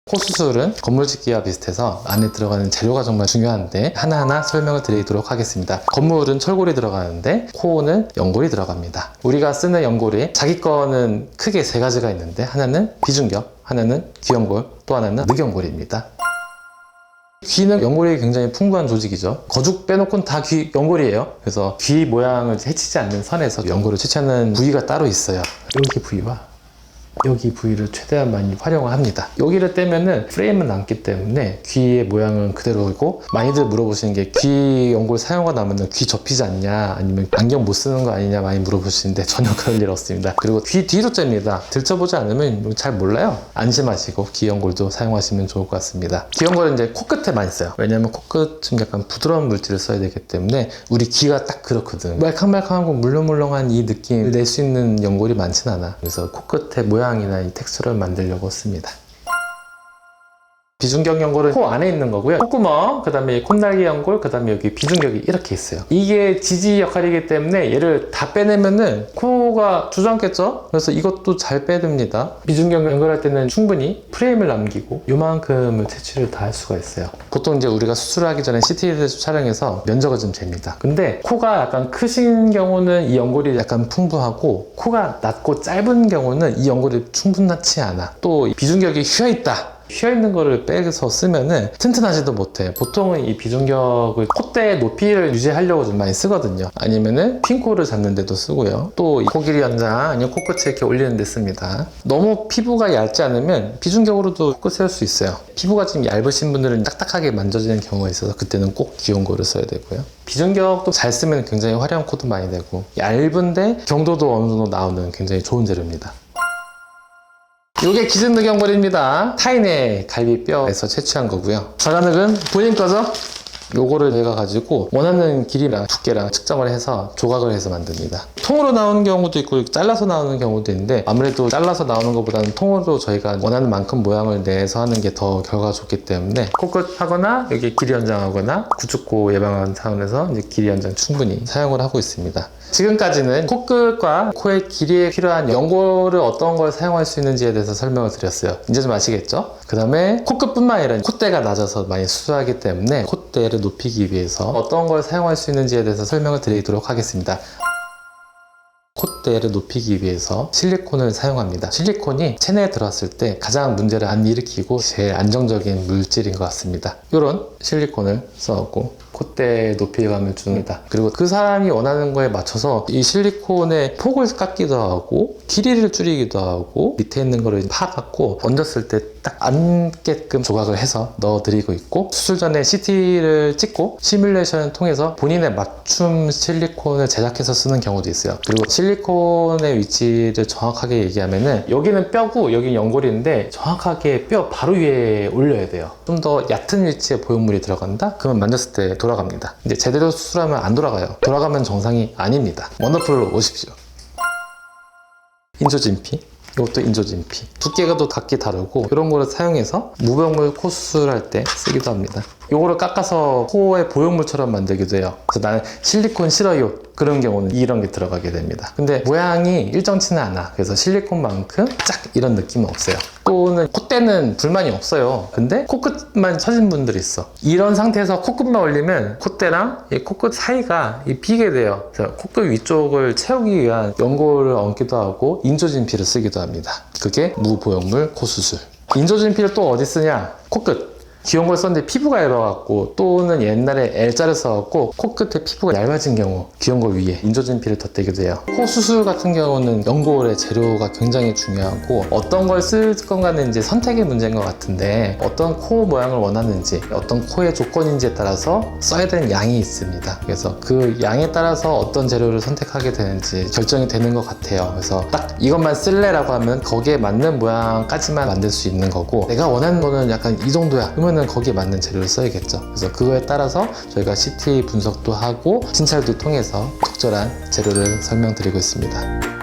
코 수술은 건물 짓기와 비슷해서 안에 들어가는 재료가 정말 중요한데 하나하나 설명을 드리도록 하겠습니다. 건물은 철골이 들어가는데 코는 연골이 들어갑니다. 우리가 쓰는 연골이 자기 거는 크게 세 가지가 있는데 하나는 비중격, 하나는 귀연골, 또 하나는 늑연골입니다. 귀는 연골이 굉장히 풍부한 조직이죠. 거죽 빼놓고는 다 귀 연골이에요. 그래서 귀 모양을 해치지 않는 선에서 연골을 채취하는 부위가 따로 있어요. 여기 부위와 여기 부위를 최대한 많이 활용을 합니다. 여기를 떼면은 프레임은 남기 때문에 귀의 모양은 그대로이고, 많이들 물어보시는 게 귀 연골 사용하고 나면 귀 접히지 않냐, 아니면 안경 못 쓰는 거 아니냐 많이 물어보시는데 전혀 그럴 일 없습니다. 그리고 귀 뒤로 잽니다. 들춰보지 않으면 잘 몰라요. 안심하시고 귀 연골도 사용하시면 좋을 것 같습니다. 귀 연골은 이제 코끝에 많이 써요. 왜냐면 코끝은 약간 부드러운 물질을 써야 되기 때문에 우리 귀가 딱 그렇거든. 말캉말캉하고 물렁물렁한 이 느낌을 낼 수 있는 연골이 많진 않아. 그래서 코끝의 모양이나 이 텍스처를 만들려고 씁니다. 비중격 연골은 코 안에 있는 거고요. 콧구멍, 그 다음에 콧날개 연골, 그 다음에 여기 비중격이 이렇게 있어요. 이게 지지 역할이기 때문에 얘를 다 빼내면은 코가 주저앉겠죠? 그래서 이것도 잘 빼듭니다. 비중격 연골할 때는 충분히 프레임을 남기고 요만큼을 채취를 다 할 수가 있어요. 보통 이제 우리가 수술하기 전에 CT를 촬영해서 면적을 좀 잽니다. 근데 코가 약간 크신 경우는 이 연골이 약간 풍부하고, 코가 낮고 짧은 경우는 이 연골이 충분하지 않아. 또 비중격이 휘어있다, 휘어있는 거를 빼서 쓰면은 튼튼하지도 못해. 보통은 이 비중격을 콧대 높이를 유지하려고 좀 많이 쓰거든요. 아니면은 핀코를 잡는 데도 쓰고요. 또 코 길이 연장 아니면 코끝에 이렇게 올리는 데 씁니다. 너무 피부가 얇지 않으면 비중격으로도 코끝 세울 수 있어요. 피부가 좀 얇으신 분들은 딱딱하게 만져지는 경우가 있어서 그때는 꼭 귀여운 거를 써야 되고요. 비중격도 잘 쓰면 굉장히 화려한 코도 많이 되고, 얇은데 경도도 어느 정도 나오는 굉장히 좋은 재료입니다. 이게 기증늑연골입니다. 타인의 갈비뼈에서 채취한 거고요. 자가늑은 본인 거죠? 요거를 제가 가지고 원하는 길이랑 두께랑 측정을 해서 조각을 해서 만듭니다. 통으로 나오는 경우도 있고 잘라서 나오는 경우도 있는데, 아무래도 잘라서 나오는 것보다는 통으로 저희가 원하는 만큼 모양을 내서 하는 게 더 결과가 좋기 때문에 코끝 하거나 여기 길이 연장하거나 구축코 예방하는 차원에서 이제 길이 연장 충분히 사용을 하고 있습니다. 지금까지는 코끝과 코의 길이에 필요한 연골을 어떤 걸 사용할 수 있는지에 대해서 설명을 드렸어요. 이제 좀 아시겠죠? 그 다음에 코끝뿐만 아니라 콧대가 낮아서 많이 수술하기 때문에 콧대를 높이기 위해서 어떤 걸 사용할 수 있는지에 대해서 설명을 드리도록 하겠습니다. 콧대를 높이기 위해서 실리콘을 사용합니다. 실리콘이 체내에 들어왔을 때 가장 문제를 안 일으키고 제일 안정적인 물질인 것 같습니다. 이런 실리콘을 써갖고 콧대 높이감을 줍니다. 그리고 그 사람이 원하는 거에 맞춰서 이 실리콘의 폭을 깎기도 하고 길이를 줄이기도 하고 밑에 있는 거를 파갖고 얹었을 때 딱 앉게끔 조각을 해서 넣어드리고 있고, 수술 전에 CT를 찍고 시뮬레이션을 통해서 본인의 맞춤 실리콘을 제작해서 쓰는 경우도 있어요. 그리고 실리콘의 위치를 정확하게 얘기하면은 여기는 뼈고 여기 연골인데 정확하게 뼈 바로 위에 올려야 돼요. 좀 더 얕은 위치에 보형물이 들어간다? 그러면 만졌을 때 돌아갑니다. 근데 제대로 수술하면 안 돌아가요. 돌아가면 정상이 아닙니다. 원더풀로 오십시오. 인조진피, 이것도 인조진피. 두께가 또 각기 다르고 이런 거를 사용해서 무병물 코 수술할 때 쓰기도 합니다. 요거를 깎아서 코의 보형물처럼 만들기도 해요. 그래서 나는 실리콘 싫어요, 그런 경우는 이런 게 들어가게 됩니다. 근데 모양이 일정치는 않아. 그래서 실리콘만큼 쫙 이런 느낌은 없어요. 또는 콧대는 불만이 없어요. 근데 코끝만 처진 분들이 있어. 이런 상태에서 코끝만 올리면 콧대랑 이 코끝 사이가 비게 돼요. 그래서 코끝 위쪽을 채우기 위한 연골을 얹기도 하고 인조진피를 쓰기도 합니다. 그게 무보형물 코수술. 인조진피를 또 어디 쓰냐? 코끝. 귀여운 걸 썼는데 피부가 얇아갖고, 또는 옛날에 L자를 써갖고 코끝에 피부가 얇아진 경우 귀여운 걸 위에 인조진피를 덧대기도 해요. 코 수술 같은 경우는 연골의 재료가 굉장히 중요하고, 어떤 걸 쓸 건가는 이제 선택의 문제인 것 같은데, 어떤 코 모양을 원하는지, 어떤 코의 조건인지에 따라서 써야 되는 양이 있습니다. 그래서 그 양에 따라서 어떤 재료를 선택하게 되는지 결정이 되는 것 같아요. 그래서 딱 이것만 쓸래라고 하면 거기에 맞는 모양까지만 만들 수 있는 거고, 내가 원하는 거는 약간 이 정도야, 그러면 거기에 맞는 재료를 써야겠죠. 그래서 그거에 따라서 저희가 CT 분석도 하고 진찰도 통해서 적절한 재료를 설명드리고 있습니다.